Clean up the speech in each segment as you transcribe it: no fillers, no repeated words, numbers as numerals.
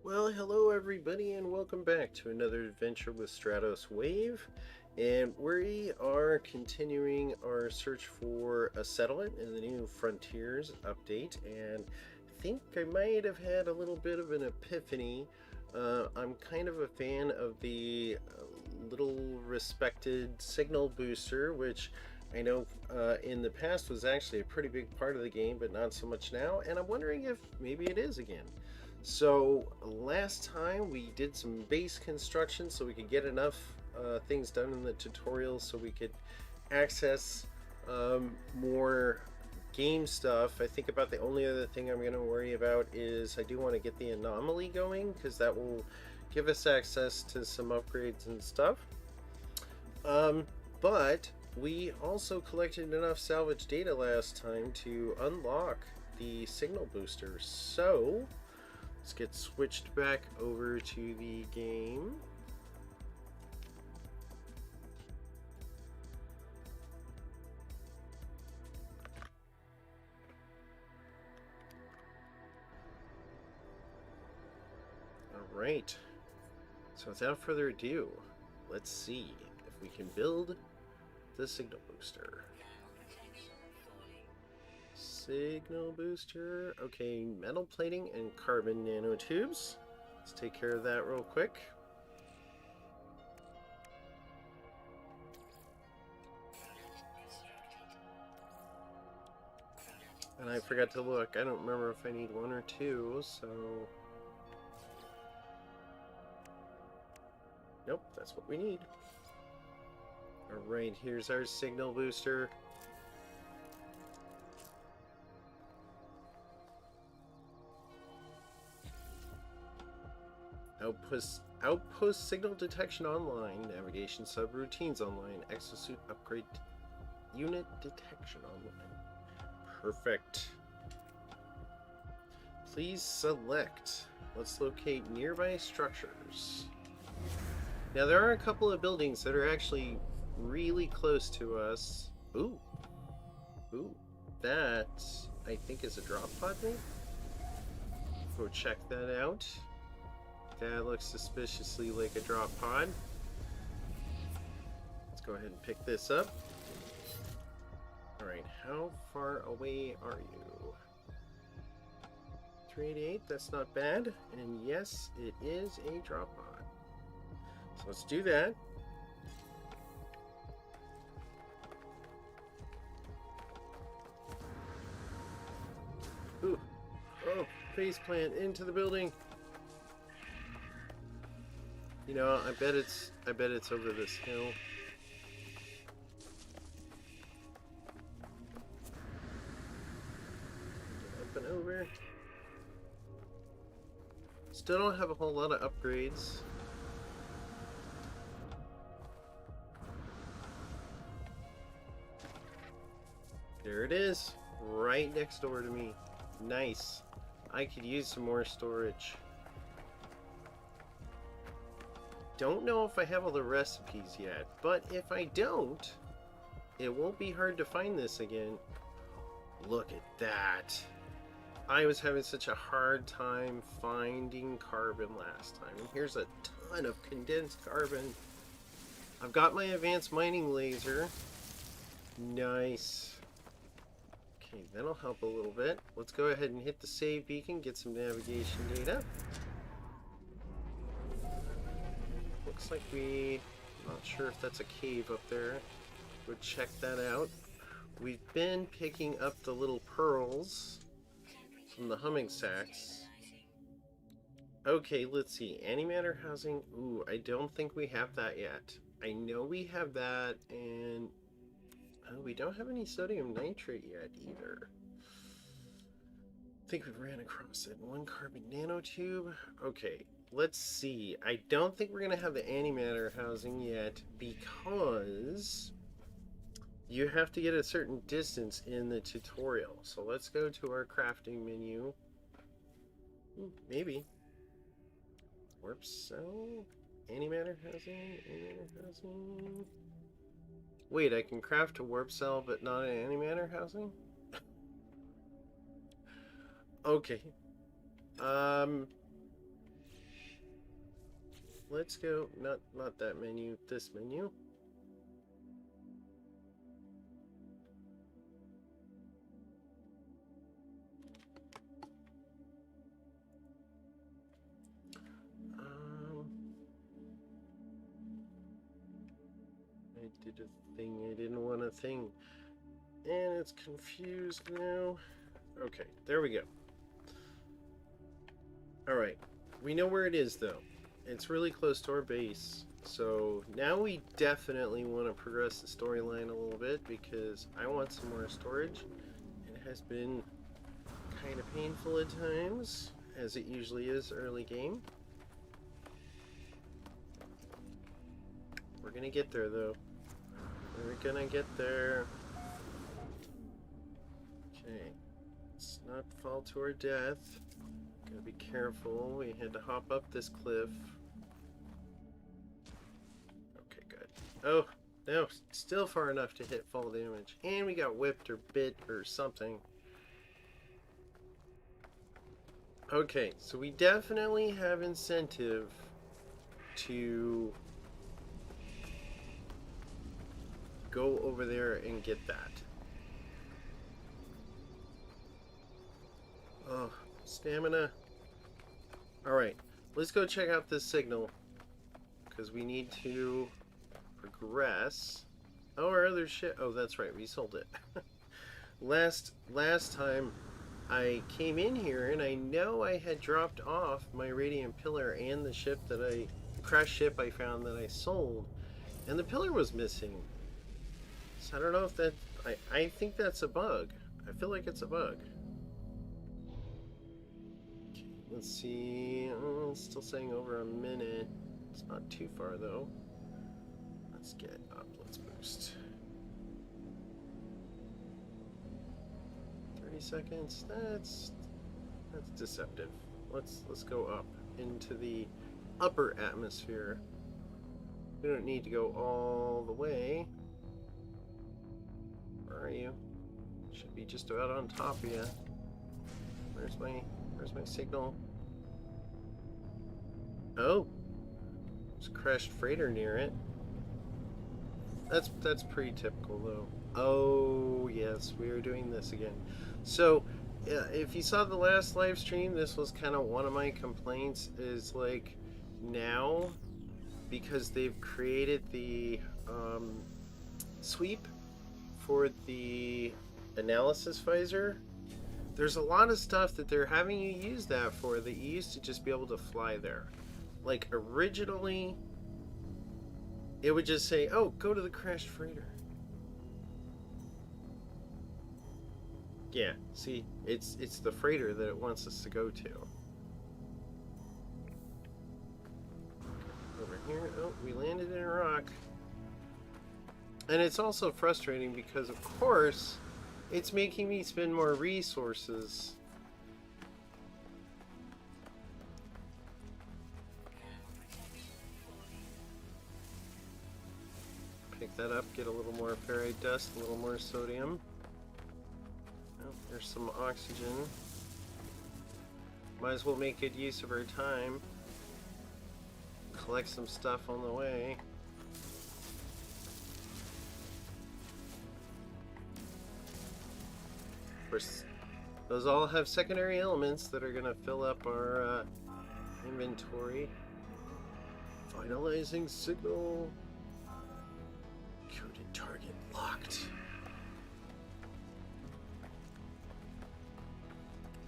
Well, hello everybody, and welcome back to another adventure with Stratos Wave. And we are continuing our search for a settlement in the new Frontiers update. And I think I might have had a little bit of an epiphany. I'm kind of a fan of the little respected signal booster, which I know in the past was actually a pretty big part of the game, but not so much now. And I'm wondering if maybe it is again. So last time we did some base construction so we could get enough things done in the tutorial so we could access more game stuff. I think about the only other thing I'm going to worry about is I do want to get the anomaly going, because that will give us access to some upgrades and stuff. But we also collected enough salvage data last time to unlock the signal booster. So let's get switched back over to the game. All right. So without further ado, let's see if we can build the signal booster. Signal booster. Okay, metal plating and carbon nanotubes. Let's take care of that real quick. And I forgot to look. I don't remember if I need one or two, so... Nope, that's what we need. Alright, here's our signal booster. Outpost signal detection online, navigation subroutines online, exosuit upgrade unit detection online. Perfect. Please select. Let's locate nearby structures. Now there are a couple of buildings that are actually really close to us. Ooh. Ooh. That, I think, is a drop pod, maybe? Go check that out. That looks suspiciously like a drop pod. Let's go ahead and pick this up. Alright, how far away are you? 388, that's not bad. And yes, it is a drop pod. So let's do that. Ooh. Oh, face plant into the building. You know, I bet it's over this hill. Up and over. Still don't have a whole lot of upgrades. There it is, right next door to me. Nice. I could use some more storage. Don't know if I have all the recipes yet, but if I don't, it won't be hard to find this again. Look at that. I was having such a hard time finding carbon last time. And here's a ton of condensed carbon. I've got my advanced mining laser. Nice. Okay, that'll help a little bit. Let's go ahead and hit the save beacon, get some navigation data. Looks like I'm not sure if that's a cave up there. Go check that out. We've been picking up the little pearls from the humming sacks. Okay, let's see. Antimatter housing. Ooh, I don't think we have that yet. I know we have that, and oh, we don't have any sodium nitrate yet either. I think we ran across it. One carbon nanotube. Okay, let's see. I don't think we're going to have the antimatter housing yet because you have to get a certain distance in the tutorial. So let's go to our crafting menu. Maybe. Warp cell? Antimatter housing? Antimatter housing? Wait, I can craft a warp cell but not an antimatter housing? Okay. let's go. Not that menu. This menu. I did a thing I didn't want a thing, and it's confused now. Okay, there we go. All right, we know where it is though. It's really close to our base. So now we definitely want to progress the storyline a little bit because I want some more storage. It has been kind of painful at times, as it usually is early game. We're gonna get there though. We're gonna get there. Okay, let's not fall to our death. Gotta be careful. We had to hop up this cliff. Okay, good. Oh, no, still far enough to hit fall damage. And we got whipped or bit or something. Okay, so we definitely have incentive to go over there and get that. Oh, stamina. Alright, let's go check out this signal. Because we need to progress. Oh, our other ship. Oh, that's right, we sold it. Last time I came in here and I know I had dropped off my radiant pillar and the ship that crashed ship I found that I sold. And the pillar was missing. So I don't know if that... I think that's a bug. I feel like it's a bug. Okay, let's see. Oh, it's still saying over a minute. It's not too far though. Let's get up. Let's boost. 30 seconds. That's deceptive. Let's go up into the upper atmosphere. We don't need to go all the way. Where are you? Should be just about on top of you. Where's my signal? Oh, there's a crashed freighter near it. That's pretty typical though. Oh yes, we are doing this again. So if you saw the last live stream, this was kind of one of my complaints. Is like now, because they've created the sweep for the analysis visor, there's a lot of stuff that they're having you use that for that you used to just be able to fly there. Like originally, it would just say, oh, go to the crashed freighter. Yeah, see, it's the freighter that it wants us to go to. Over here, oh, we landed in a rock. And it's also frustrating because, of course, it's making me spend more resources. Pick that up, get a little more ferrite dust, a little more sodium. Oh, there's some oxygen. Might as well make good use of our time. Collect some stuff on the way. Of course, those all have secondary elements that are going to fill up our inventory. Finalizing signal. Coded target locked.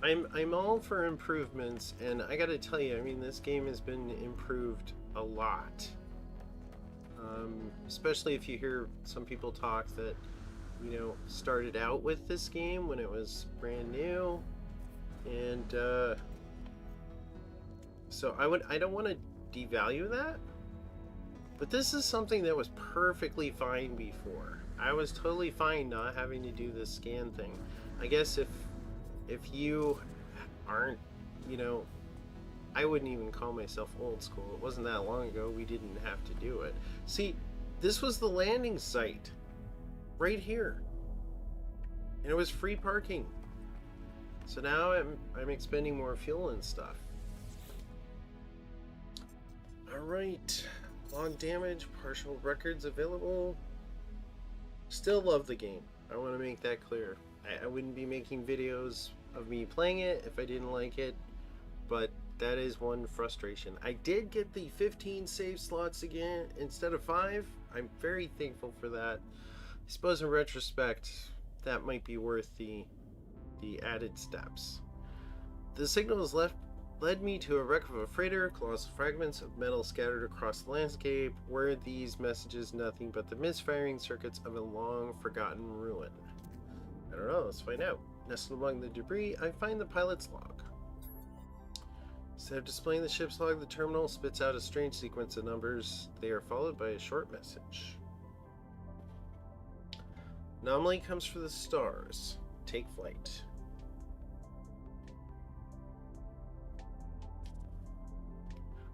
I'm all for improvements, and I gotta tell you, I mean, this game has been improved a lot. Especially if you hear some people talk that, you know, started out with this game when it was brand new, and so I don't want to devalue that, but this is something that was perfectly fine before. I was totally fine not having to do this scan thing. I guess if you aren't, you know, I wouldn't even call myself old school. It wasn't that long ago we didn't have to do it. See, this was the landing site right here, and it was free parking. So now I'm expending more fuel and stuff. Alright. Log damage, partial records available. Still love the game. I want to make that clear. I wouldn't be making videos of me playing it if I didn't like it, but that is one frustration. I did get the 15 save slots again instead of 5. I'm very thankful for that. I suppose in retrospect, that might be worth the added steps. The signals led me to a wreck of a freighter, colossal fragments of metal scattered across the landscape. Were these messages nothing but the misfiring circuits of a long-forgotten ruin? I don't know, let's find out. Nestled among the debris, I find the pilot's log. Instead of displaying the ship's log, the terminal spits out a strange sequence of numbers. They are followed by a short message. Anomaly comes for the stars. Take flight.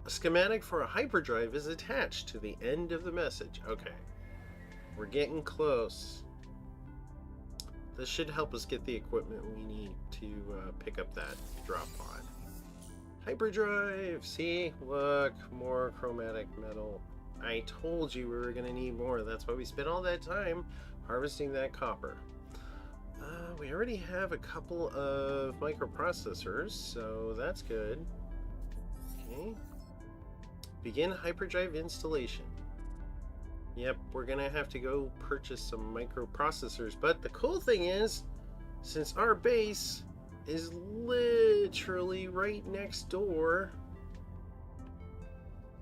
A schematic for a hyperdrive is attached to the end of the message. Okay. We're getting close. This should help us get the equipment we need to pick up that drop pod. Hyperdrive! See? Look, more chromatic metal. I told you we were going to need more. That's why we spent all that time harvesting that copper. We already have a couple of microprocessors, so that's good. Okay. Begin hyperdrive installation. Yep, we're gonna have to go purchase some microprocessors, but the cool thing is, since our base is literally right next door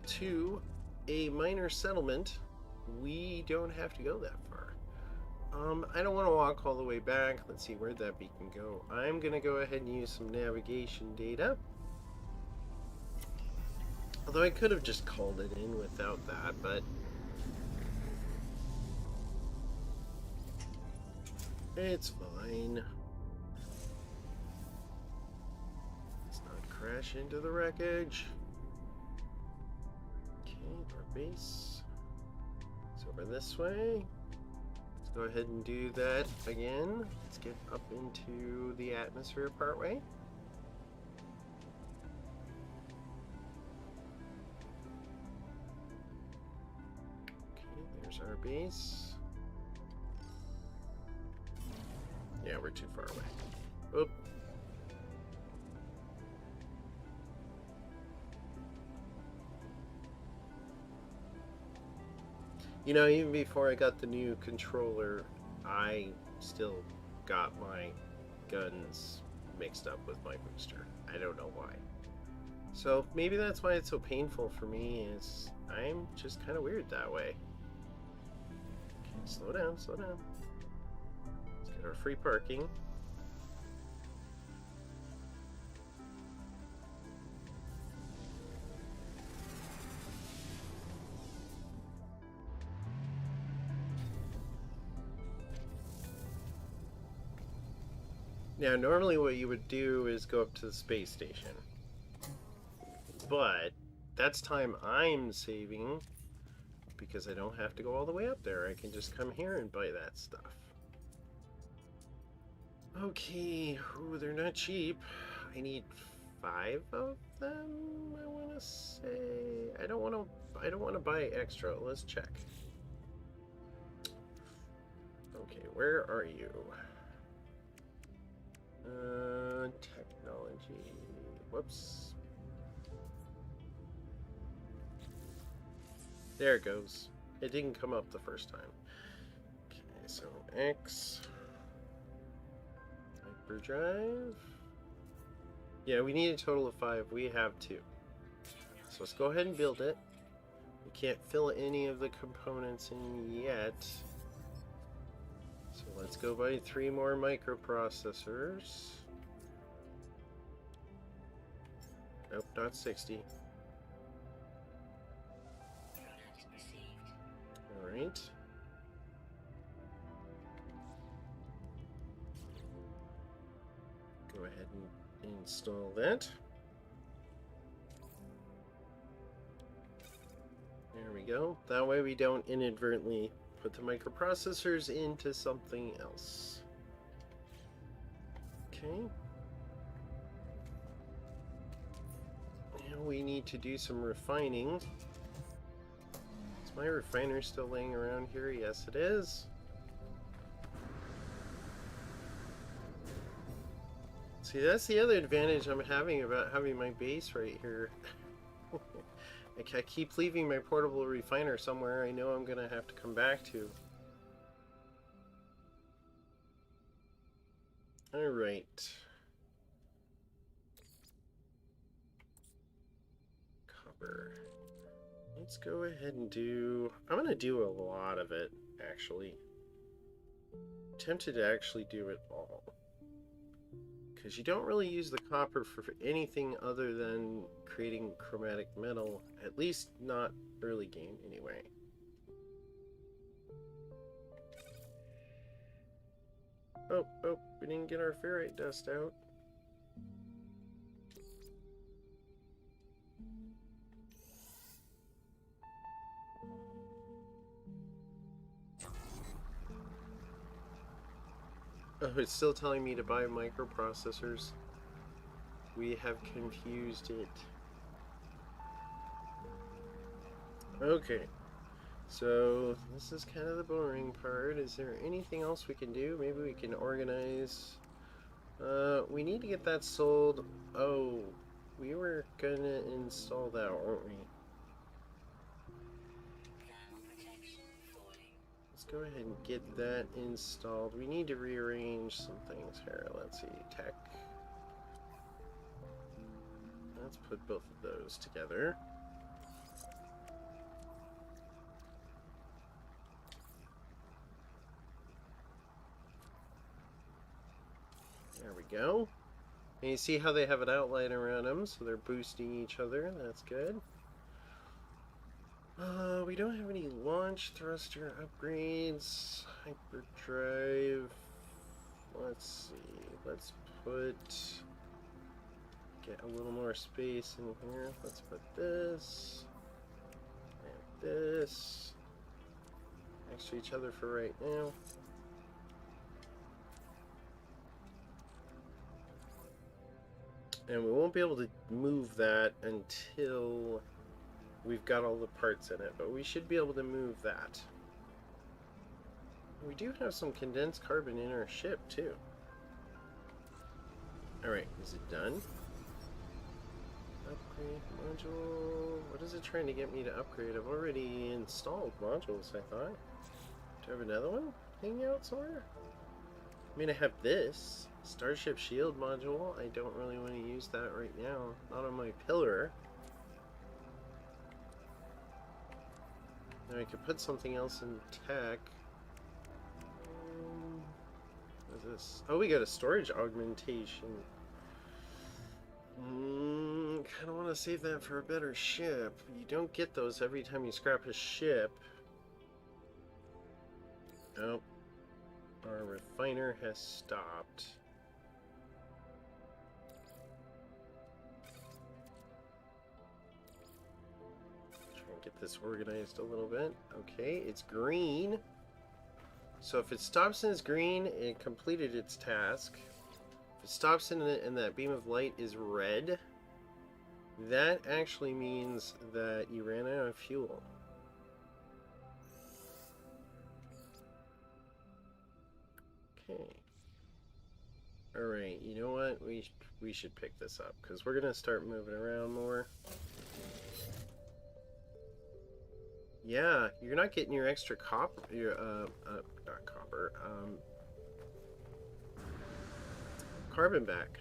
to a minor settlement, we don't have to go that far. I don't want to walk all the way back. Let's see where that beacon go. I'm gonna go ahead and use some navigation data. Although I could have just called it in without that, but it's fine. Let's not crash into the wreckage. Okay, our base is over this way. Let's go ahead and do that again. Let's get up into the atmosphere partway. Okay, there's our base. Yeah, we're too far away. Oop. You know, even before I got the new controller, I still got my guns mixed up with my booster. I don't know why. So maybe that's why it's so painful for me, is I'm just kind of weird that way. Okay, slow down, slow down. Let's get our free parking. Now, normally what you would do is go up to the space station. But that's time I'm saving because I don't have to go all the way up there. I can just come here and buy that stuff. Okay, ooh, they're not cheap. I need 5 of them, I want to say. I don't want to buy extra. Let's check. Okay, where are you? Technology. Whoops. There it goes. It didn't come up the first time. Okay, so X. Hyperdrive. Yeah, we need a total of 5. We have 2. So let's go ahead and build it. We can't fill any of the components in yet. So let's go buy 3 more microprocessors. Nope, not 60. Alright. Go ahead and install that. There we go. That way we don't inadvertently put the microprocessors into something else. Okay. And we need to do some refining. Is my refiner still laying around here? Yes, it is. See, that's the other advantage I'm having about having my base right here. I keep leaving my portable refiner somewhere I know I'm going to have to come back to. Alright. Copper. Let's go ahead and do... I'm going to do a lot of it, actually. I'm tempted to actually do it all. Because you don't really use the copper for anything other than creating chromatic metal, at least not early game anyway. Oh, we didn't get our ferrite dust out. Oh, it's still telling me to buy microprocessors. We have confused it. Okay, so this is kind of the boring part. Is there anything else we can do? Maybe we can organize. We need to get that sold. Oh, we were gonna install that, weren't we? Let's go ahead and get that installed. We need to rearrange some things here. Let's see, tech. Let's put both of those together. There we go. And you see how they have an outline around them, so they're boosting each other. That's good. We don't have any launch thruster upgrades. Hyperdrive. Let's see. Let's get a little more space in here. Let's put this and this next to each other for right now. And we won't be able to move that until we've got all the parts in it, but we should be able to move that. We do have some condensed carbon in our ship, too. Alright, is it done? Upgrade module. What is it trying to get me to upgrade? I've already installed modules, I thought. Do I have another one hanging out somewhere? I mean, I have this. Starship Shield module. I don't really want to use that right now. Not on my pillar. Now I could put something else in tech. What is this? Oh, we got a storage augmentation. Kind of want to save that for a better ship. You don't get those every time you scrap a ship. Oh. Our refiner has stopped. Try and get this organized a little bit. Okay, it's green. So if it stops and it's green, it completed its task. If it stops and that beam of light is red, that actually means that you ran out of fuel. Okay. Alright, you know what? We should pick this up, because we're going to start moving around more. Yeah, you're not getting your extra copper, not copper, carbon back.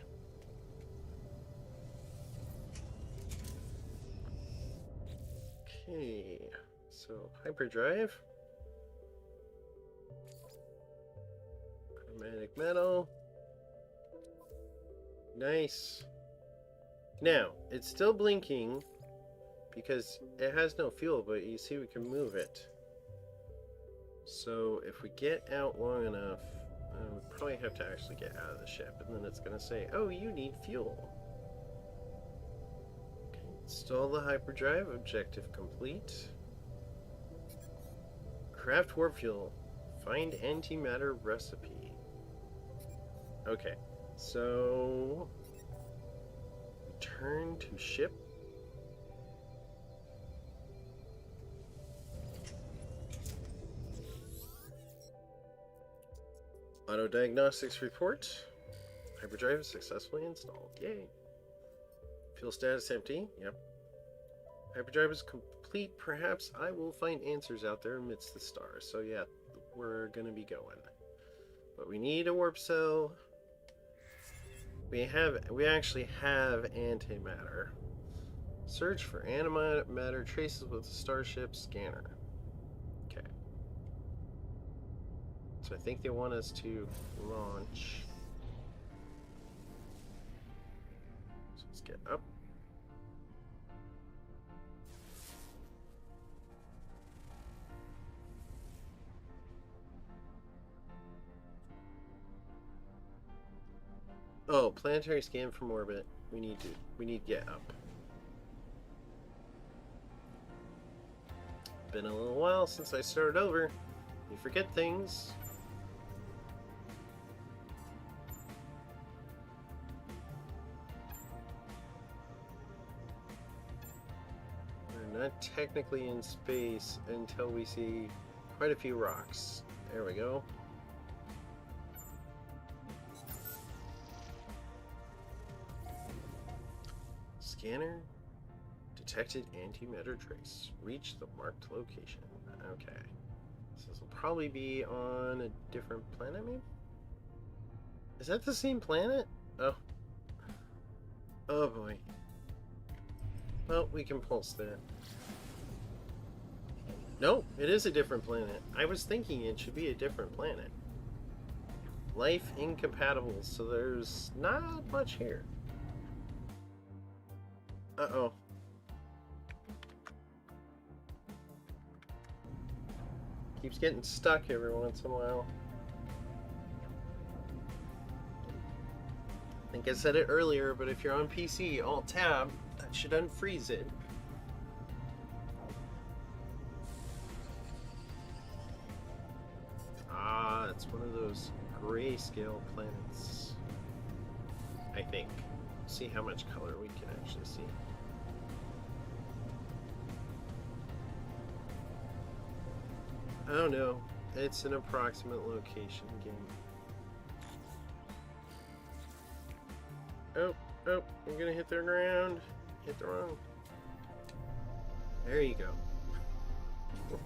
Okay, so hyperdrive. Chromatic metal. Nice. Now, it's still blinking because it has no fuel, but you see we can move it. So if we get out long enough, we probably have to actually get out of the ship, and then it's going to say, oh, you need fuel. Okay, install the hyperdrive, objective complete. Craft warp fuel, find antimatter recipe. Okay, so return to ship. Auto diagnostics report. Hyperdrive is successfully installed. Yay. Fuel status empty. Yep. Hyperdrive is complete. Perhaps I will find answers out there amidst the stars. So yeah, we're gonna be going. But we need a warp cell. We actually have antimatter. Search for antimatter traces with the Starship scanner. Okay. So I think they want us to launch. So let's get up. Oh, planetary scan from orbit. We need to get up. Been a little while since I started over. You forget things. We're not technically in space until we see quite a few rocks. There we go. Scanner detected antimatter trace. Reach the marked location. Okay. So this will probably be on a different planet, maybe? Is that the same planet? Oh. Oh boy. Well, we can pulse there. No, it is a different planet. I was thinking it should be a different planet. Life incompatible, so there's not much here. Uh-oh. Keeps getting stuck every once in a while. I think I said it earlier, but if you're on PC, Alt-Tab, that should unfreeze it. Ah, it's one of those grayscale planets. I think. See how much color we can actually see. Oh no, it's an approximate location game. Oh, oh, I'm gonna hit the ground. Hit the wrong. There you go.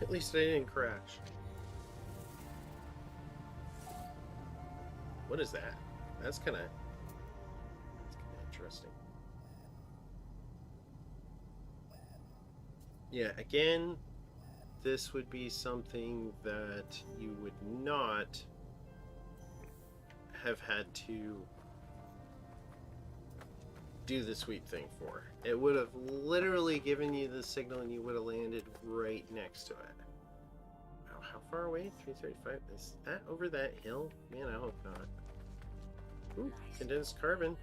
At least I didn't crash. What is that? That's kind of interesting. Yeah, again, this would be something that you would not have had to do the sweep thing for. It would have literally given you the signal and you would have landed right next to it. Oh, how far away? 335? Is that over that hill? Man, I hope not. Ooh, condensed carbon.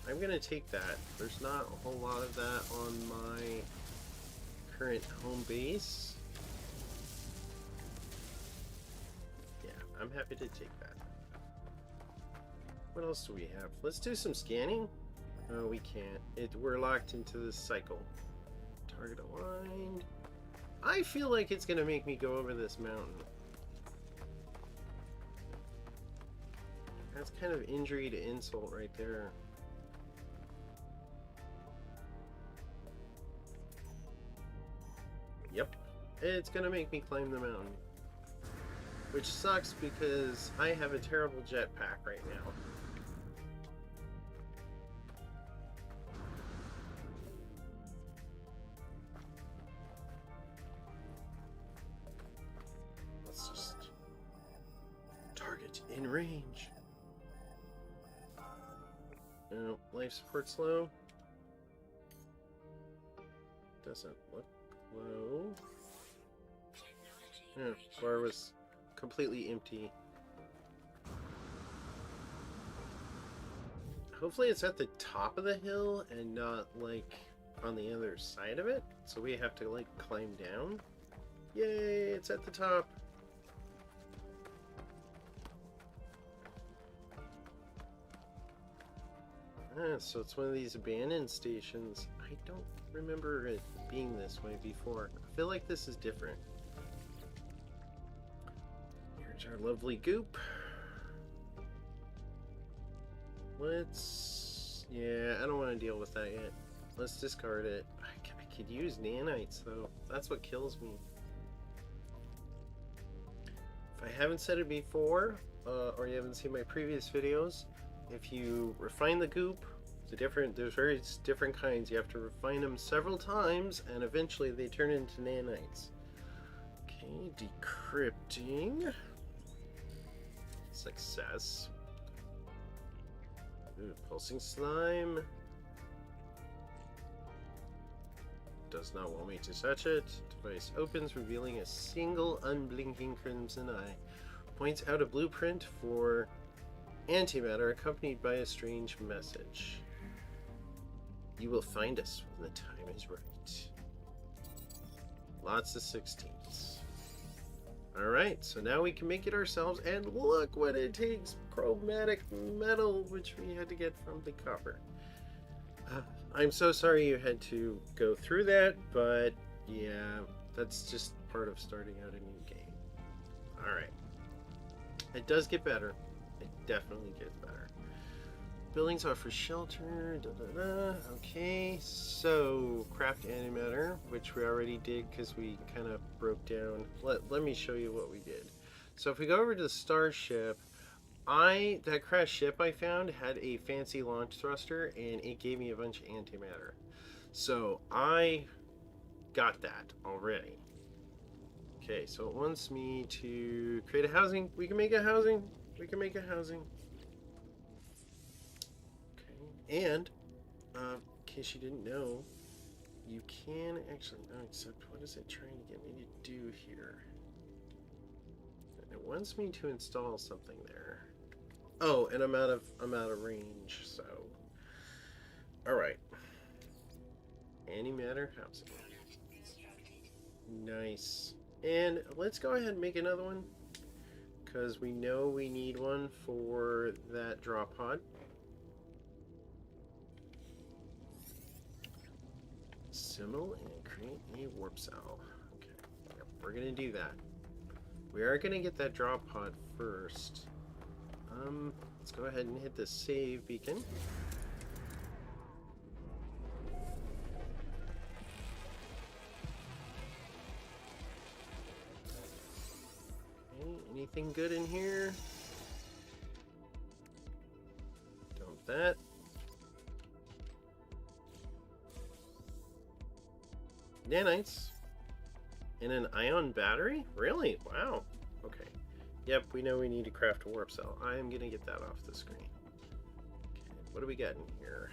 I'm gonna take that. There's not a whole lot of that on my current home base. Yeah, I'm happy to take that. What else do we have? Let's do some scanning. Oh, we can't. We're locked into this cycle. Target aligned. I feel like it's gonna make me go over this mountain. That's kind of injury to insult right there. Yep, it's gonna make me climb the mountain. Which sucks because I have a terrible jetpack right now. Let's just target in range. No, life support slow. Doesn't look low. Yeah, bar was completely empty. Hopefully it's at the top of the hill and not like on the other side of it, so we have to like climb down. Yay, it's at the top. Ah, so it's one of these abandoned stations. I don't remember it being this way before. I feel like this is different. Here's our lovely goop. Let's... Yeah, I don't want to deal with that yet. Let's discard it. I could use nanites, though. That's what kills me. If I haven't said it before, or you haven't seen my previous videos, if you refine the goop, there's various different kinds. You have to refine them several times, and eventually they turn into nanites. Okay, decrypting. Success. Ooh, pulsing slime. Does not want me to touch it. Device opens, revealing a single unblinking crimson eye. Points out a blueprint for antimatter accompanied by a strange message. You will find us when the time is right. Lots of 16s. Alright, so now we can make it ourselves, and look what it takes! Chromatic metal, which we had to get from the copper. I'm so sorry you had to go through that, but yeah, that's just part of starting out a new game. Alright. It does get better. It definitely gets better. Buildings offer shelter. Okay, so craft antimatter, which we already did because we kind of broke down. Let me show you what we did. So if we go over to the starship, that crashed ship I found had a fancy launch thruster, and it gave me a bunch of antimatter. So I got that already. Okay, so it wants me to create a housing. We can make a housing. We can make a housing. And, in case you didn't know, you can actually, no, except what is it trying to get me to do here? It wants me to install something there. Oh, and I'm out of range, so. Alright. Antimatter housing. Nice. And let's go ahead and make another one, because we know we need one for that drop pod. Assemble and create a warp cell. Okay, we're gonna do that. We are gonna get that drop pod first. Let's go ahead and hit the save beacon. Okay, anything good in here? Dump that. Nanites and an ion battery? Really? Wow. Okay. Yep, we know we need to craft a warp cell. I am gonna get that off the screen. Okay, what do we got in here?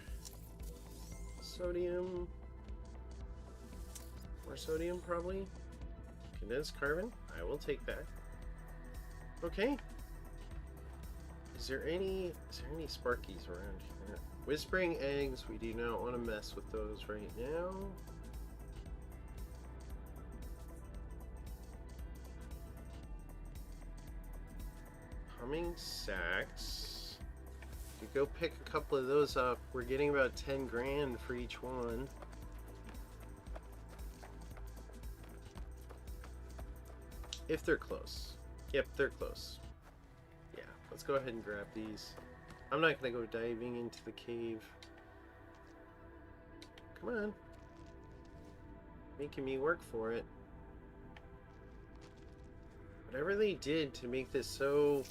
Sodium. More sodium, probably. Condensed carbon. I will take that. Okay. Is there any sparkies around here? Whispering eggs. We do not want to mess with those right now. Humming sacks. You go pick a couple of those up. We're getting about 10 grand for each one. If they're close. Yep, they're close. Yeah, let's go ahead and grab these. I'm not going to go diving into the cave. Come on. Making me work for it. Whatever they did to make this so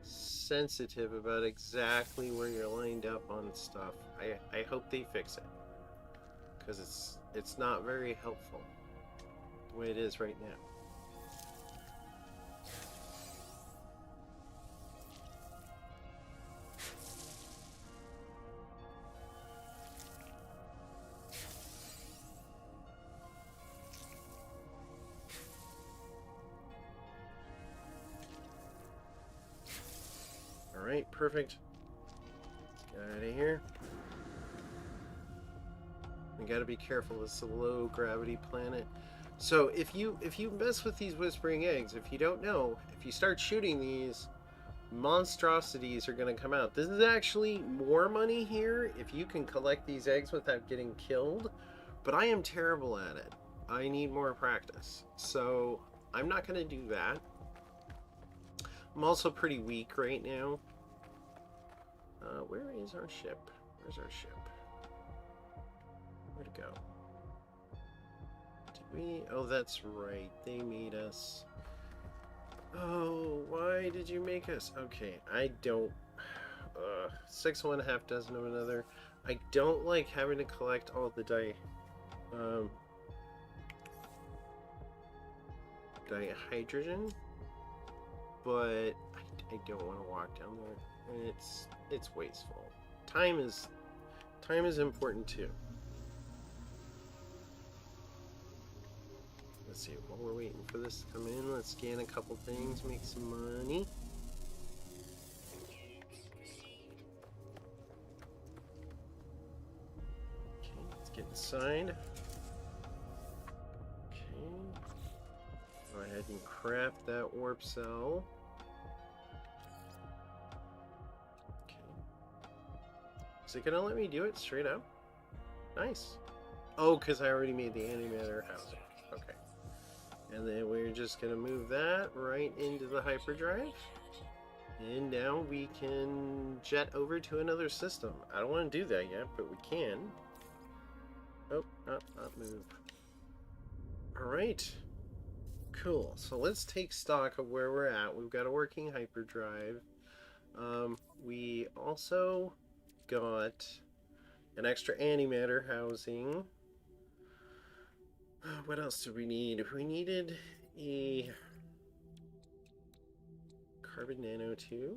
sensitive about exactly where you're lined up on stuff, I hope they fix it, because it's not very helpful the way it is right now. Alright, perfect. Get out of here. We gotta be careful. This is a low gravity planet. So if you mess with these whispering eggs, if you don't know, if you start shooting these, monstrosities are gonna come out. This is actually more money here if you can collect these eggs without getting killed, but I am terrible at it. I need more practice. So I'm not gonna do that. I'm also pretty weak right now. Where is our ship? Where's our ship? Where'd it go? Did we? Oh, that's right. They made us. Oh, why did you make us? Okay, I don't. 6 of one, half dozen of another. I don't like having to collect all the dihydrogen, but I don't want to walk down there, and it's wasteful. Time is important too. Let's see, while we're waiting for this to come in, let's scan a couple things, make some money. Okay, let's get inside. Okay. Go ahead and craft that warp cell. Okay. Is it gonna let me do it straight up? Nice. Oh, because I already made the antimatter housing. Okay. And then we're just going to move that right into the hyperdrive. And now we can jet over to another system. I don't want to do that yet, but we can. Oh, not move. Alright. Cool. So let's take stock of where we're at. We've got a working hyperdrive. We also got an extra antimatter housing. What else did we need? We needed a carbon nanotube.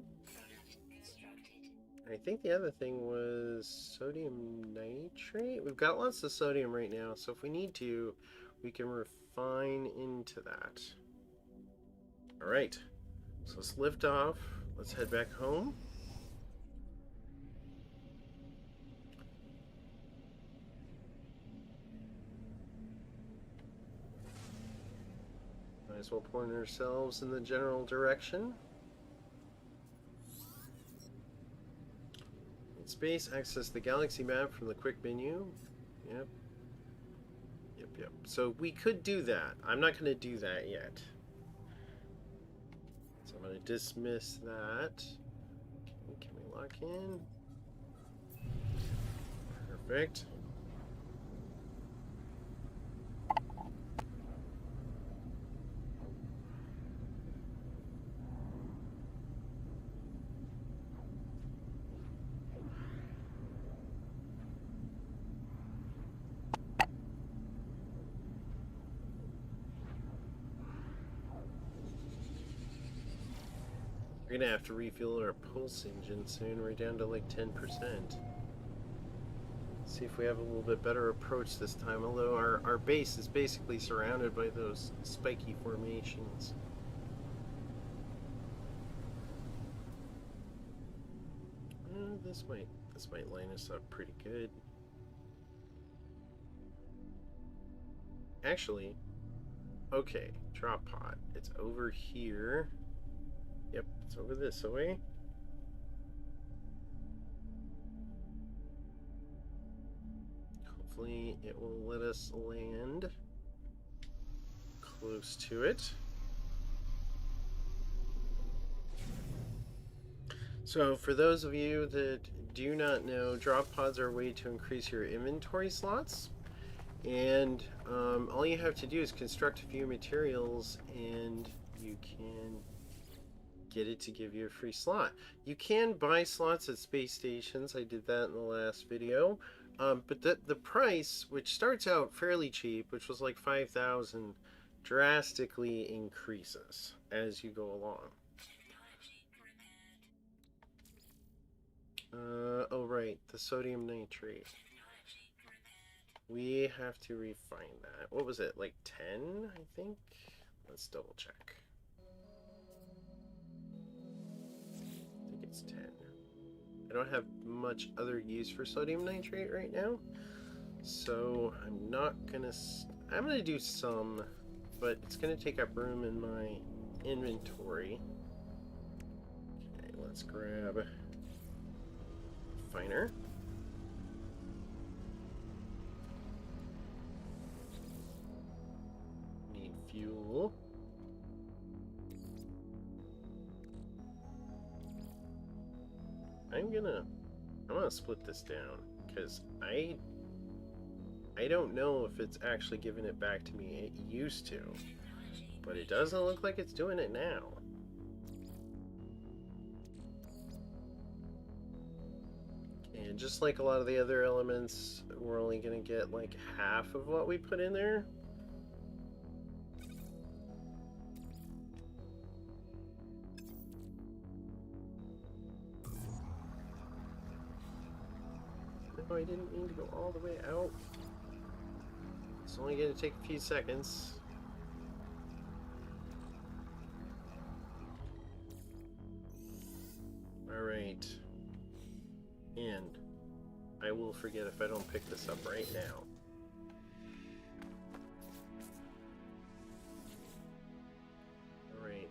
I think the other thing was sodium nitrate. We've got lots of sodium right now, so if we need to, we can refine into that. Alright, so let's lift off. Let's head back home. Might as well point ourselves in the general direction. In space, access the galaxy map from the quick menu. Yep. So we could do that. I'm not going to do that yet. So I'm going to dismiss that. Okay, can we lock in? Perfect. We're gonna have to refuel our pulse engine soon. We're down to like 10%. See if we have a little bit better approach this time, although our base is basically surrounded by those spiky formations. This might line us up pretty good. Actually, okay, drop pod. It's over here. Yep, it's over this way. Hopefully it will let us land close to it. So for those of you that do not know, drop pods are a way to increase your inventory slots. And all you have to do is construct a few materials and you can get it to give you a free slot. You can buy slots at space stations. I did that in the last video. But the price, which starts out fairly cheap, which was like 5,000, drastically increases as you go along. Oh right, the sodium nitrate. We have to refine that. What was it, like 10, I think? Let's double check. I think it's 10. I don't have much other use for sodium nitrate right now, so I'm gonna do some, but it's gonna take up room in my inventory. Okay, let's grab a refiner. Need fuel. I'm gonna I'm gonna split this down because I don't know if it's actually giving it back to me. It used to, but it doesn't look like it's doing it now. And just like a lot of the other elements, we're only gonna get like half of what we put in there. No, I didn't mean to go all the way out. It's only gonna take a few seconds. Alright. And I will forget if I don't pick this up right now. Alright.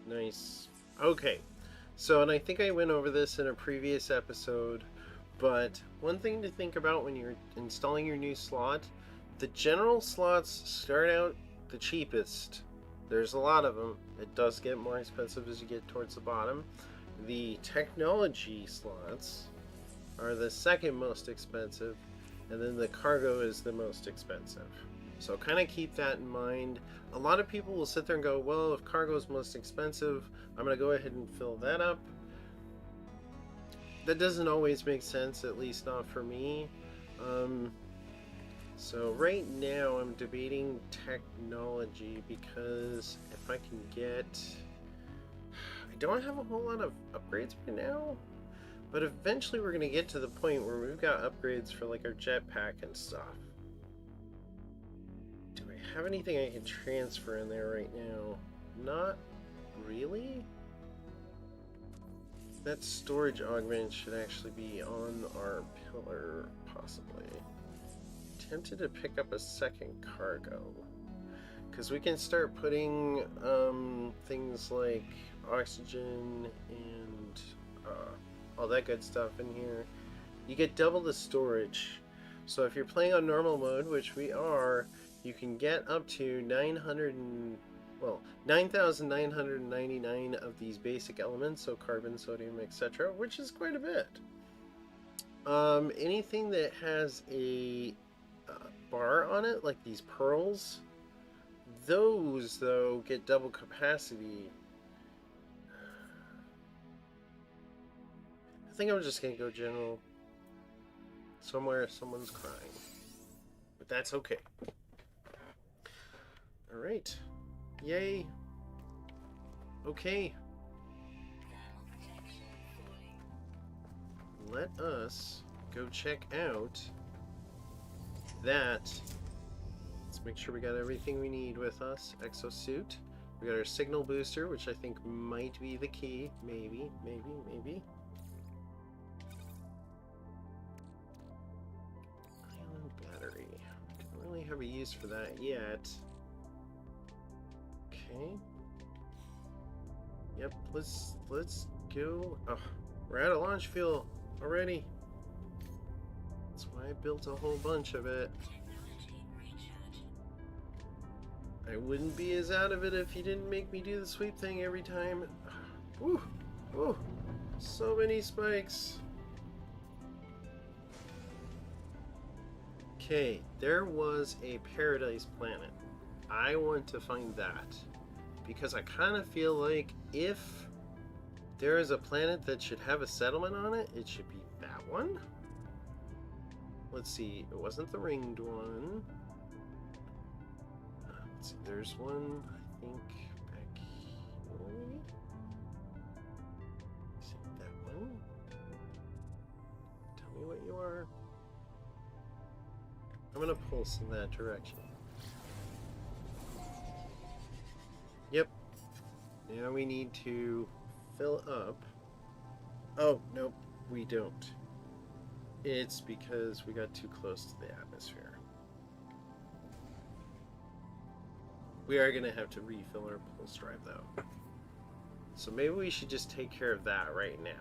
Nice. Okay. So, and I think I went over this in a previous episode, but one thing to think about when you're installing your new slot, the general slots start out the cheapest. There's a lot of them. It does get more expensive as you get towards the bottom. The technology slots are the second most expensive, and then the cargo is the most expensive. So kind of keep that in mind. A lot of people will sit there and go, well, if cargo is most expensive, I'm going to go ahead and fill that up. That doesn't always make sense, at least not for me. So right now I'm debating technology because if I can get... I don't have a whole lot of upgrades right now, but eventually we're going to get to the point where we've got upgrades for like our jetpack and stuff. Do I have anything I can transfer in there right now? Not really. That storage augment should actually be on our pillar, possibly. Tempted to pick up a second cargo because we can start putting things like oxygen and all that good stuff in here. You get double the storage, so if you're playing on normal mode, which we are, you can get up to 9,999 of these basic elements, so carbon, sodium, etc., which is quite a bit. Anything that has a bar on it, like these pearls, those though get double capacity. I think I'm just gonna go general. Somewhere someone's crying, but that's okay. All right, yay. Okay, let us go check out that. Let's make sure we got everything we need with us. Exosuit. We got our signal booster, which I think might be the key. Maybe. Island battery. Don't really have a use for that yet. Okay. Yep, let's go. Oh, we're out of launch fuel already. That's why I built a whole bunch of it. I wouldn't be as out of it if you didn't make me do the sweep thing every time. Woo! Woo! So many spikes. Okay, there was a paradise planet. I want to find that because I kind of feel like if there is a planet that should have a settlement on it, it should be that one. Let's see, it wasn't the ringed one. Let's see, there's one, I think, back here. See that one? Tell me what you are. I'm gonna pulse in that direction. Yep. Now we need to fill up. Oh, nope, we don't. It's because we got too close to the atmosphere. We are going to have to refill our pulse drive though. So maybe we should just take care of that right now.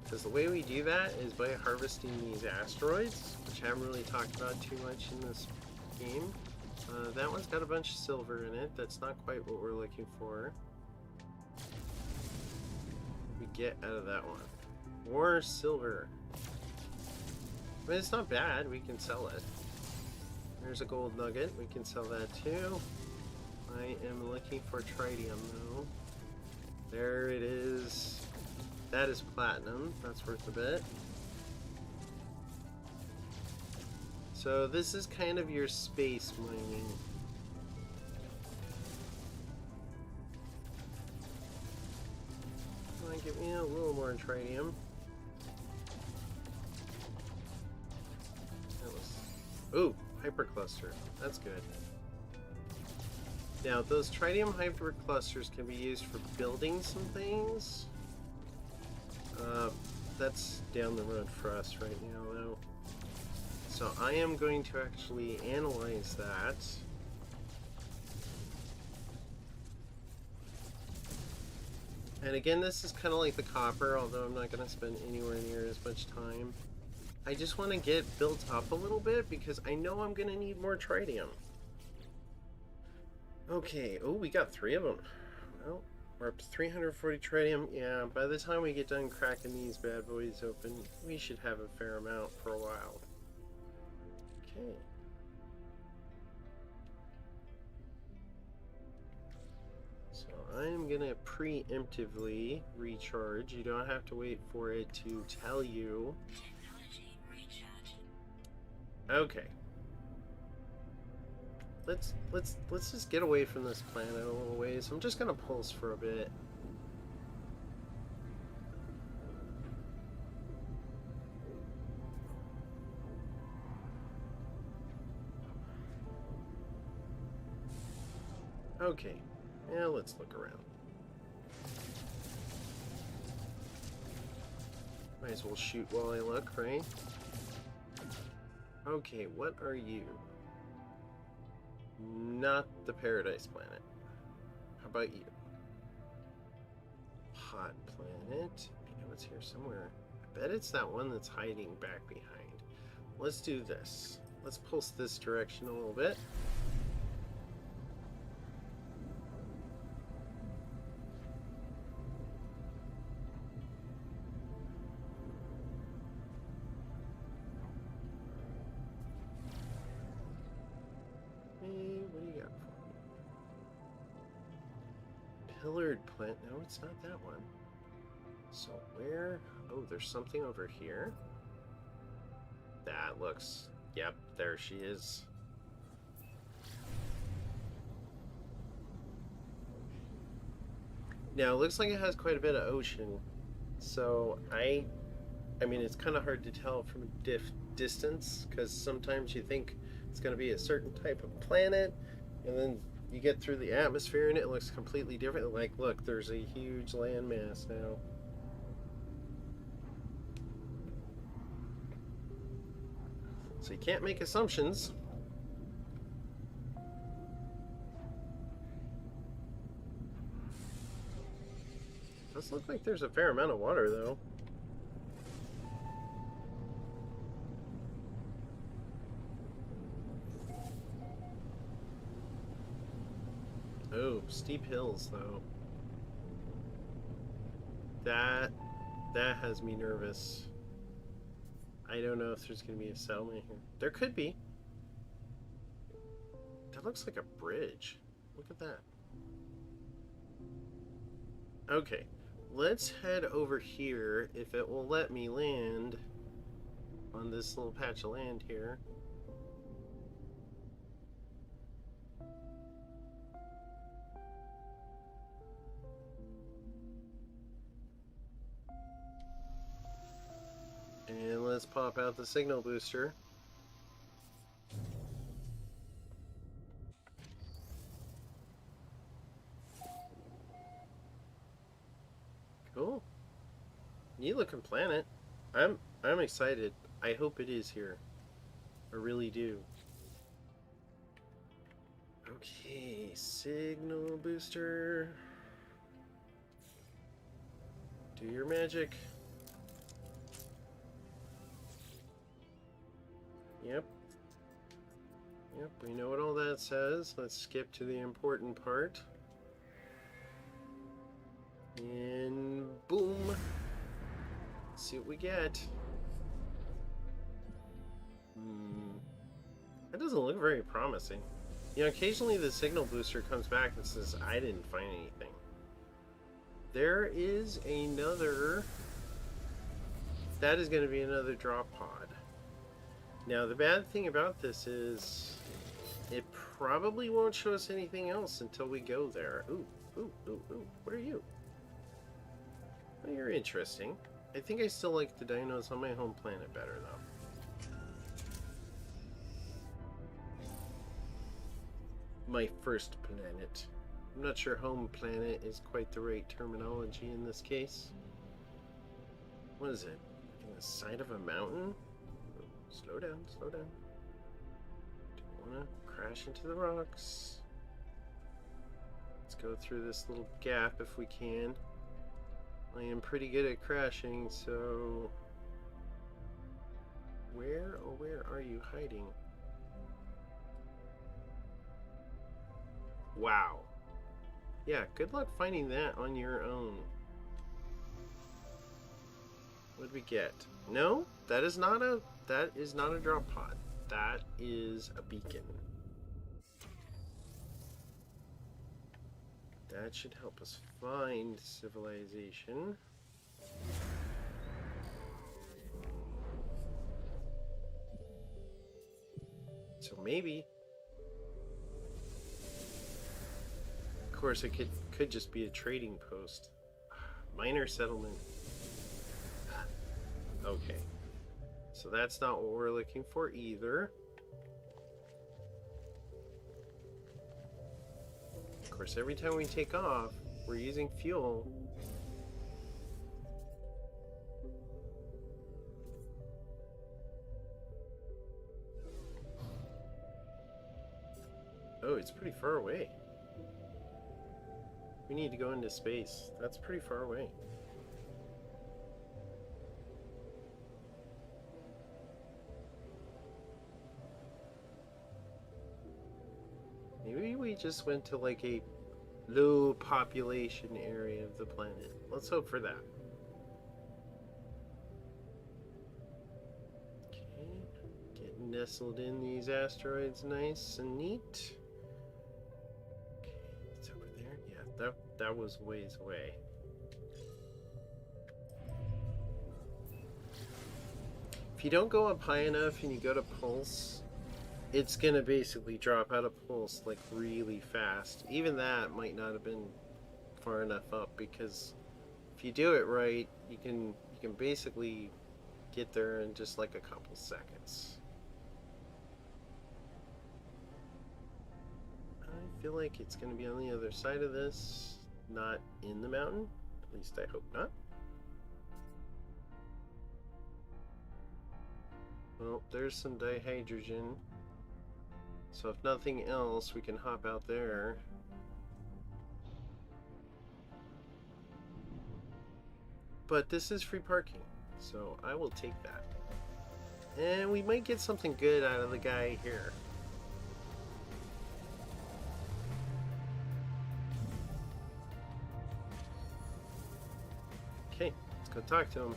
Because the way we do that is by harvesting these asteroids, which I haven't really talked about too much in this game. That one's got a bunch of silver in it. That's not quite what we're looking for. get out of that one? More silver. I mean, it's not bad. We can sell it. There's a gold nugget. We can sell that too. I am looking for tritium though. There it is. That is platinum. That's worth a bit. So this is kind of your space mining. Come on, give me a little more tritium. Ooh, hypercluster. That's good. Now, those tritium hyperclusters can be used for building some things. That's down the road for us right now, though. So I am going to actually analyze that. And again, this is kind of like the copper, although I'm not going to spend anywhere near as much time. I just want to get built up a little bit because I know I'm going to need more tritium. Okay, oh, we got 3 of them. Well, we're up to 340 tritium. Yeah, by the time we get done cracking these bad boys open, we should have a fair amount for a while. Okay. So I'm going to preemptively recharge. You don't have to wait for it to tell you. Okay. Let's just get away from this planet a little ways. I'm just gonna pulse for a bit. Okay. Yeah, let's look around. Might as well shoot while I look, right? Okay, what are you? Not the Paradise Planet. How about you? Hot Planet. I know it's here somewhere. I bet it's that one that's hiding back behind. Let's do this. Let's pulse this direction a little bit. Pillared plant. No, it's not that one. So where? Oh, there's something over here. That looks... Yep, there she is. Now, it looks like it has quite a bit of ocean. So, I mean, it's kind of hard to tell from a distance, because sometimes you think it's going to be a certain type of planet, and then you get through the atmosphere and it looks completely different. Like, look, there's a huge landmass now. So you can't make assumptions. Does look like there's a fair amount of water, though. Oh, steep hills, though. That has me nervous. I don't know if there's going to be a settlement here. There could be. That looks like a bridge. Look at that. Okay, let's head over here if it will let me land on this little patch of land here. And let's pop out the signal booster. Cool. Neat looking planet. I'm excited. I hope it is here. I really do. Okay, signal booster. Do your magic. Yep. Yep, we know what all that says. Let's skip to the important part. And boom. Let's see what we get. That doesn't look very promising. You know, occasionally the signal booster comes back and says, I didn't find anything. There is another... That is going to be another drop pod. Now, the bad thing about this is it probably won't show us anything else until we go there. Ooh, ooh, ooh, ooh. What are you? Well, you're interesting. I think I still like the dinos on my home planet better, though. My first planet. I'm not sure home planet is quite the right terminology in this case. What is it? In the side of a mountain? Slow down, slow down. Don't want to crash into the rocks. Let's go through this little gap if we can. I am pretty good at crashing, so... Where are you hiding? Wow. Yeah, good luck finding that on your own. What did we get? No, that is not a drop pod. That is a beacon. That should help us find civilization. So maybe. Of course, it could just be a trading post. Minor settlement. Okay. So that's not what we're looking for either. Of course, every time we take off, we're using fuel. Oh, it's pretty far away. We need to go into space. That's pretty far away. Maybe we just went to like a low population area of the planet. Let's hope for that. Okay, getting nestled in these asteroids nice and neat. Okay, it's over there. Yeah, that was ways away. If you don't go up high enough and you go to pulse, it's gonna basically drop out of pulse like really fast. Even that might not have been far enough up, because if you do it right, you can basically get there in just like a couple seconds. I feel like it's gonna be on the other side of this, not in the mountain. At least I hope not. Well, there's some dihydrogen. So if nothing else, we can hop out there. But this is free parking, so I will take that. And we might get something good out of the guy here. Okay, let's go talk to him.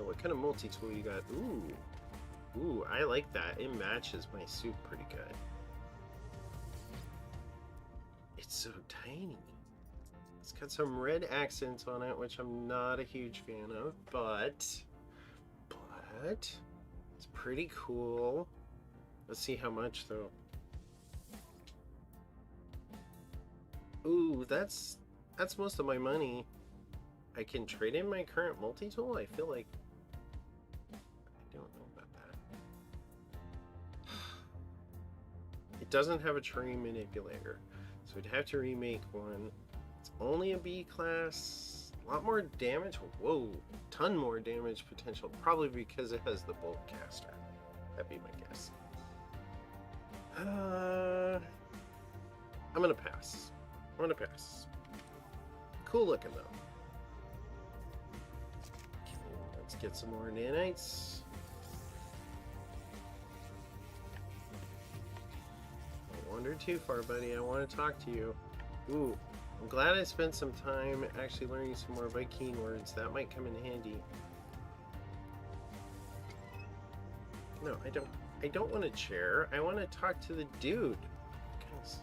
What kind of multi-tool you got? Ooh, I like that. It matches my suit pretty good. It's so tiny. It's got some red accents on it, which I'm not a huge fan of, but it's pretty cool. Let's see how much though. Ooh, that's most of my money. I can trade in my current multi-tool? I feel like I don't know about that. It doesn't have a terrain manipulator, so we'd have to remake one. It's only a B class. A lot more damage. Whoa, ton more damage potential. Probably because it has the bolt caster. That'd be my guess. I'm gonna pass. Cool looking though. Let's get some more nanites. I wander too far, buddy. I want to talk to you. Ooh, I'm glad I spent some time actually learning some more Viking words. That might come in handy. No, I don't. I don't want a chair. I want to talk to the dude. Guys.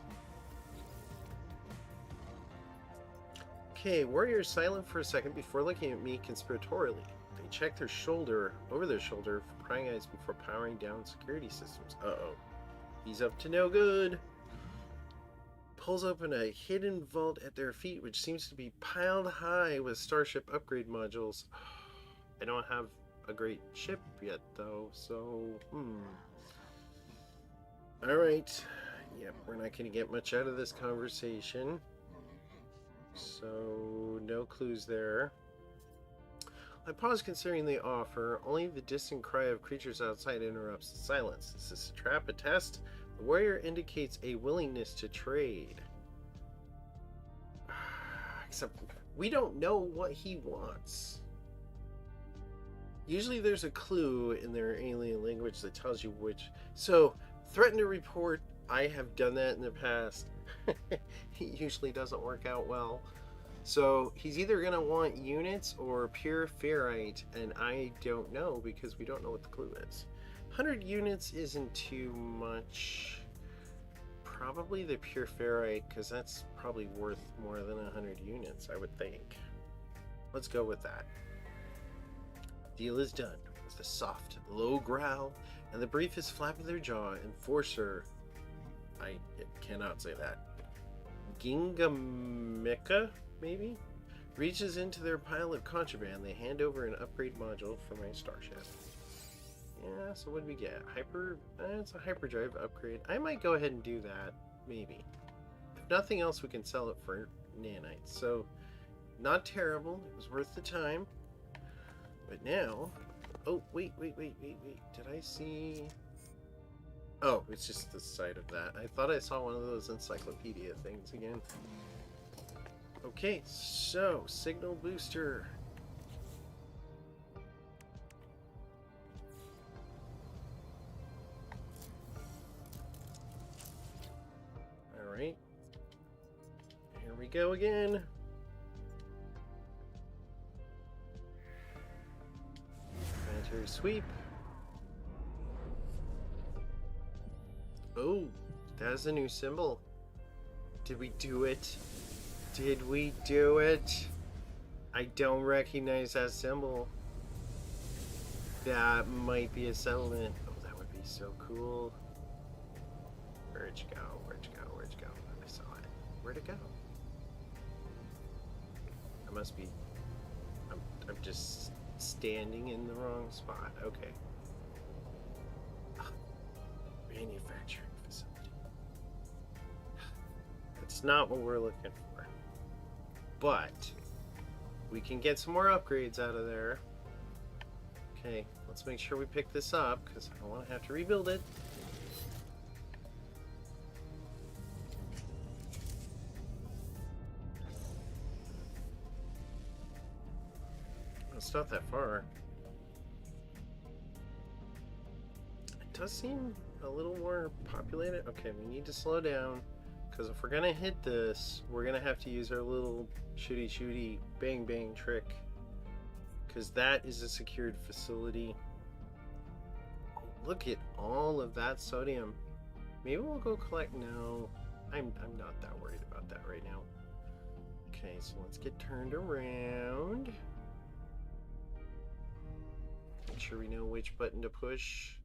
Okay, warriors silent for a second before looking at me conspiratorially. They check their shoulder, over their shoulder, for prying eyes before powering down security systems. Uh-oh. He's up to no good. Pulls open a hidden vault at their feet, which seems to be piled high with starship upgrade modules. I don't have a great ship yet, though, so, Alright. Yep, we're not going to get much out of this conversation. So, no clues there. I pause considering the offer. Only the distant cry of creatures outside interrupts the silence. Is this a trap, a test? The warrior indicates a willingness to trade. Except we don't know what he wants. Usually there's a clue in their alien language that tells you which. So, threaten to report. I have done that in the past. It usually doesn't work out well. So he's either going to want units or pure ferrite, and I don't know because we don't know what the clue is. 100 units isn't too much. Probably the pure ferrite, because that's probably worth more than 100 units, I would think. Let's go with that. Deal is done. With a soft, low growl and the briefest flap of their jaw, enforcer, I cannot say that, Gingameka, maybe, reaches into their pile of contraband. They hand over an upgrade module for my starship. Yeah, so what do we get? It's a hyperdrive upgrade. I might go ahead and do that, maybe. If nothing else, we can sell it for nanites. So, not terrible. It was worth the time. But now, oh, wait. Did I see? Oh, it's just the side of that. I thought I saw one of those encyclopedia things again. Okay, so, signal booster. Alright. Here we go again. Planetary sweep. Oh, that's a new symbol. Did we do it? Did we do it? I don't recognize that symbol. That might be a settlement. Oh, that would be so cool. Where'd you go? Where'd you go? Where'd you go? I saw it. Where'd it go? I must be... I'm just standing in the wrong spot. Okay. Manufacturing facility. That's not what we're looking for. But we can get some more upgrades out of there. Okay, let's make sure we pick this up because I don't want to have to rebuild it. It's not that far. It does seem a little more populated. Okay, we need to slow down because if we're gonna hit this, we're gonna have to use our little shooty bang bang trick because that is a secured facility. Look at all of that sodium. Maybe we'll go collect. No, I'm not that worried about that right now. Okay, so let's get turned around. Make sure we know which button to push.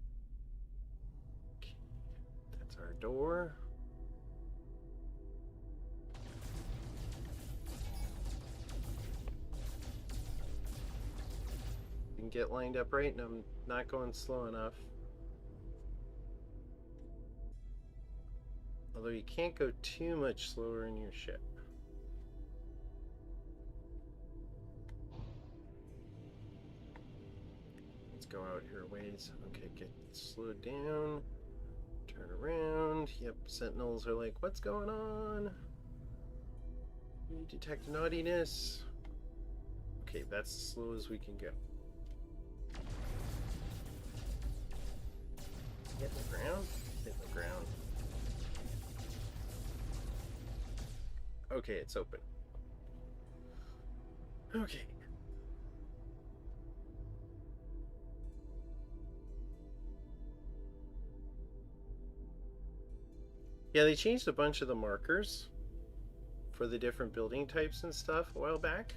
Okay, that's our door. You can get lined up right, and I'm not going slow enough. Although you can't go too much slower in your ship. Let's go out here a ways. Okay, get slowed down. Turn around. Yep, sentinels are like, what's going on? We detect naughtiness. Okay, that's as slow as we can go. Hit the ground? Hit the ground. Okay, it's open. Okay. Yeah, they changed a bunch of the markers for the different building types and stuff a while back.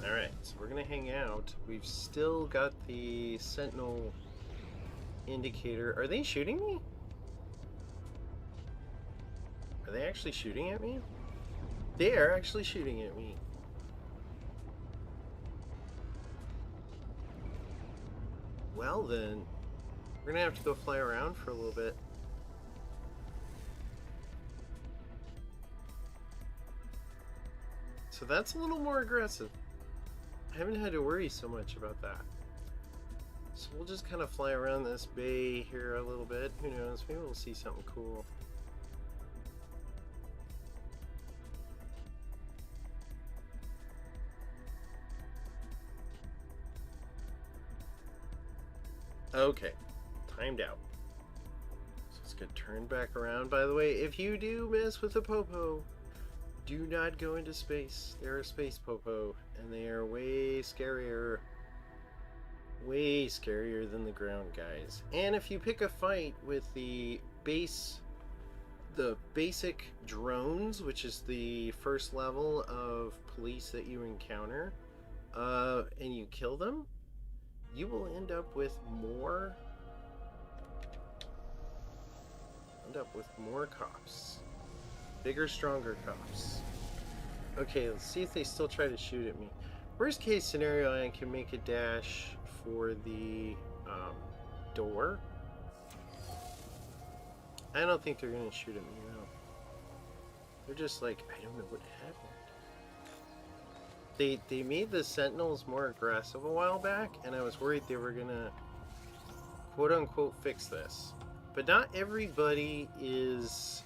Alright, so we're gonna hang out. We've still got the sentinel indicator. Are they shooting me? Are they actually shooting at me? They are actually shooting at me. Well then, we're gonna have to go fly around for a little bit. So that's a little more aggressive. I haven't had to worry so much about that. So we'll just kind of fly around this bay here a little bit. Who knows? Maybe we'll see something cool. Okay, timed out. So let's get turned back around. By the way, if you do mess with a popo, do not go into space. They're a space popo, and they are way scarier than the ground guys. And if you pick a fight with the basic drones, which is the first level of police that you encounter, and you kill them, you will end up with more cops. Bigger, stronger cops. Okay, let's see if they still try to shoot at me. Worst case scenario, I can make a dash for the door. I don't think they're gonna shoot at me now. They're just like, I don't know what happened. They made the Sentinels more aggressive a while back, and I was worried they were gonna quote unquote fix this. But not everybody is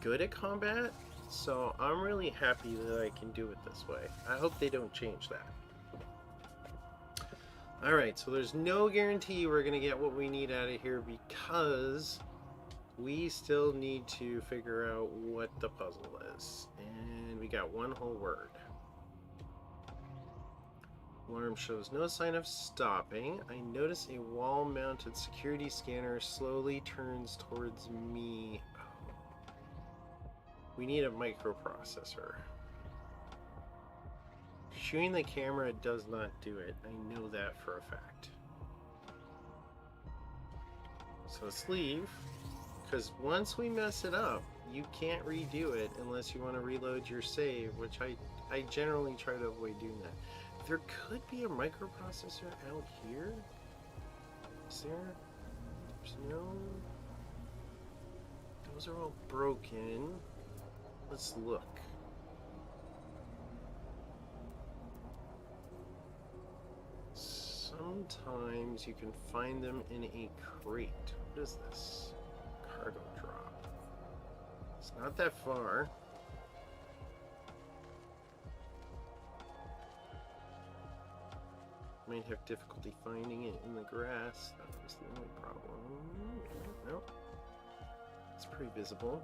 good at combat, so I'm really happy that I can do it this way. I hope they don't change that. Alright, so there's no guarantee we're gonna get what we need out of here because we still need to figure out what the puzzle is. And we got one whole word. Alarm shows no sign of stopping. I notice a wall-mounted security scanner slowly turns towards me. Oh. We need a microprocessor. Shooting the camera does not do it. I know that for a fact. So let's leave. Because once we mess it up, you can't redo it unless you want to reload your save, which I generally try to avoid doing that. There could be a microprocessor out here. Is there? There's no... Those are all broken. Let's look. Sometimes you can find them in a crate. What is this? Cargo drop. It's not that far. Might have difficulty finding it in the grass. That was the only problem. Nope. It's pretty visible.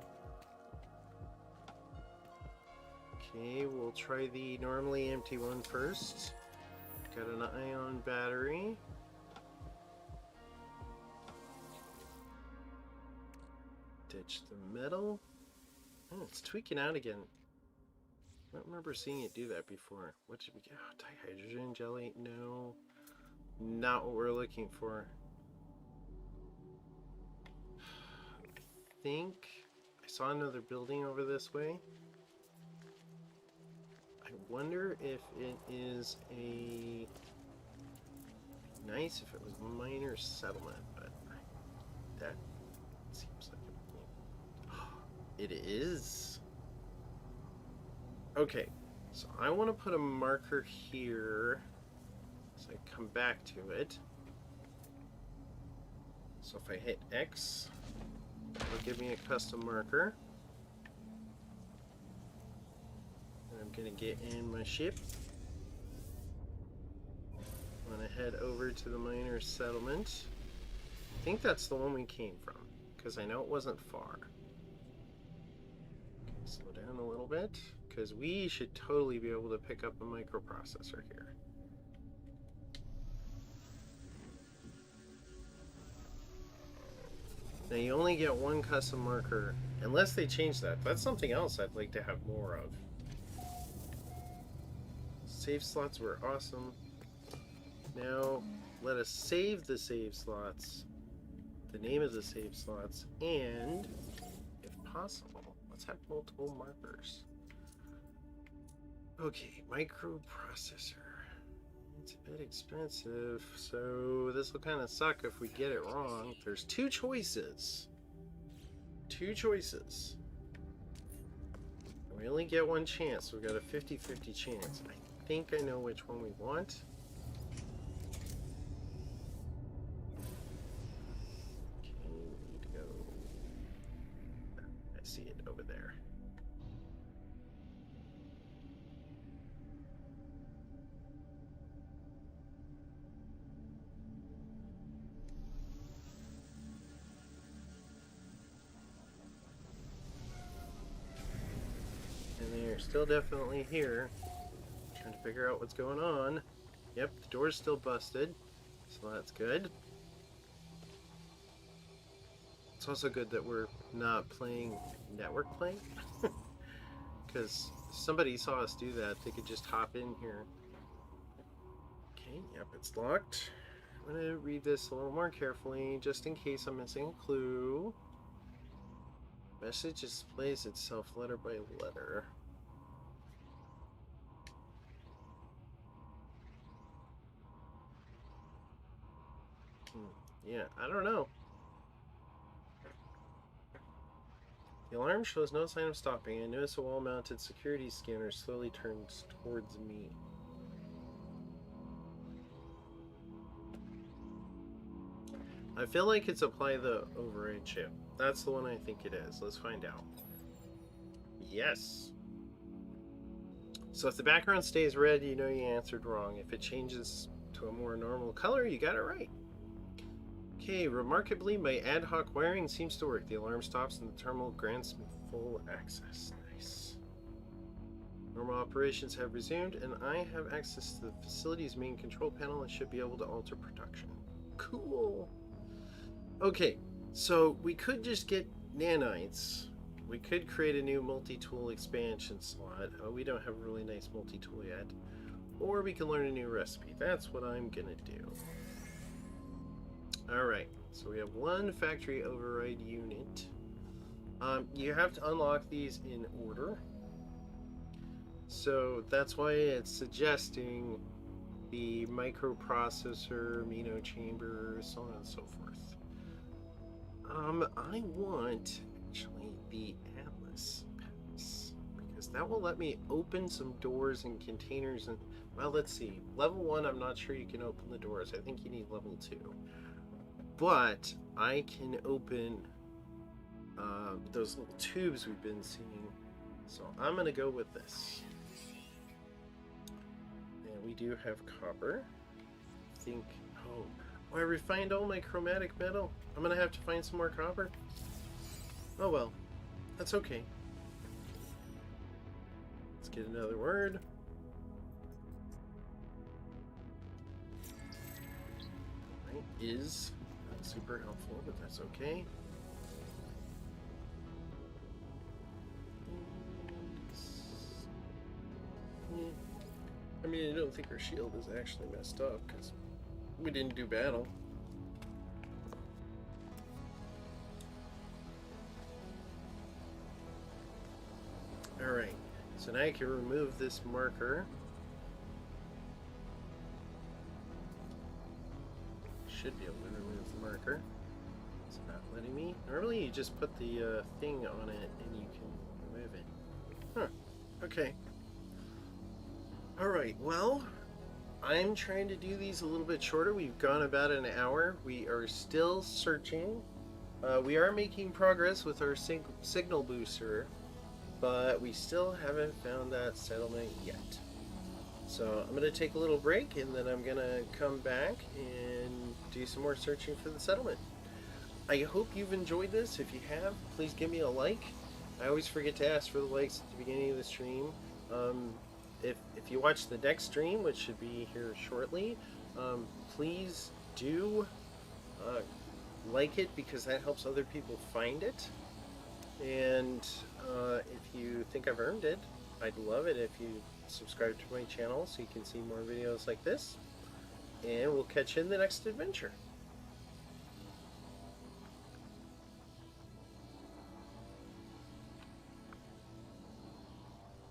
Okay, we'll try the normally empty one first. Got an ion battery. Ditch the metal. Oh, it's tweaking out again. I don't remember seeing it do that before. What did we get? Oh, dihydrogen jelly? No. Not what we're looking for. I think I saw another building over this way. I wonder if it is a... Nice if it was minor settlement, but that seems like it is. Okay, so I want to put a marker here so I come back to it. So if I hit X, it'll give me a custom marker. And I'm going to get in my ship. I'm going to head over to the minor settlement. think that's the one we came from, because I know it wasn't far. Okay, slow down a little bit, because we should totally be able to pick up a microprocessor here. Now you only get one custom marker, unless they change that. That's something else I'd like to have more of. Save slots were awesome. Now let us save the save slots, the name of the save slots, and if possible, let's have multiple markers. Okay, microprocessor. It's a bit expensive, so this will kind of suck if we get it wrong. There's two choices. Two choices. And we only get one chance, so we've got a 50-50 chance. I think I know which one we want. Okay, we need to go. I see it over there. They're still definitely here. Trying to figure out what's going on. Yep, the door's still busted, so that's good. It's also good that we're not playing network playing, because somebody saw us do that, they could just hop in here. Okay, yep, it's locked. I'm going to read this a little more carefully, just in case I'm missing a clue. Message displays itself letter by letter. Yeah, I don't know. The alarm shows no sign of stopping. I notice a wall-mounted security scanner slowly turns towards me. I feel like it's apply the override chip. That's the one I think it is. Let's find out. Yes. So if the background stays red, you know you answered wrong. If it changes to a more normal color, you got it right. Okay, remarkably, my ad hoc wiring seems to work. The alarm stops and the terminal grants me full access. Nice. Normal operations have resumed, and I have access to the facility's main control panel and should be able to alter production. Cool. Okay, so we could just get nanites. We could create a new multi-tool expansion slot. We don't have a really nice multi-tool yet. Or we can learn a new recipe. That's what I'm gonna do. Alright, so we have one factory override unit. You have to unlock these in order. So that's why it's suggesting the microprocessor, amino chambers, so on and so forth. I want actually the Atlas packs, because that will let me open some doors and containers and, well, let's see. Level 1, I'm not sure you can open the doors. I think you need level 2. But I can open those little tubes we've been seeing. So I'm going to go with this. And we do have copper. I think, oh, I refined all my chromatic metal. I'm going to have to find some more copper. Oh well, that's okay. Let's get another word. All right, is not super helpful, but that's okay. I mean, I don't think our shield is actually messed up because we didn't do battle. Alright, so now I can remove this marker. Should be able to remove the marker. It's not letting me. Normally you just put the thing on it and you can remove it. Huh, okay. Alright, well, I'm trying to do these a little bit shorter. We've gone about an hour. We are still searching. We are making progress with our signal booster, but we still haven't found that settlement yet. So I'm going to take a little break and then I'm going to come back and do some more searching for the settlement. I hope you've enjoyed this. If you have, please give me a like. I always forget to ask for the likes at the beginning of the stream. Um, if you watch the next stream, which should be here shortly, please do uh, like it because that helps other people find it. And if you think I've earned it, I'd love it if you subscribe to my channel so you can see more videos like this. And we'll catch you in the next adventure.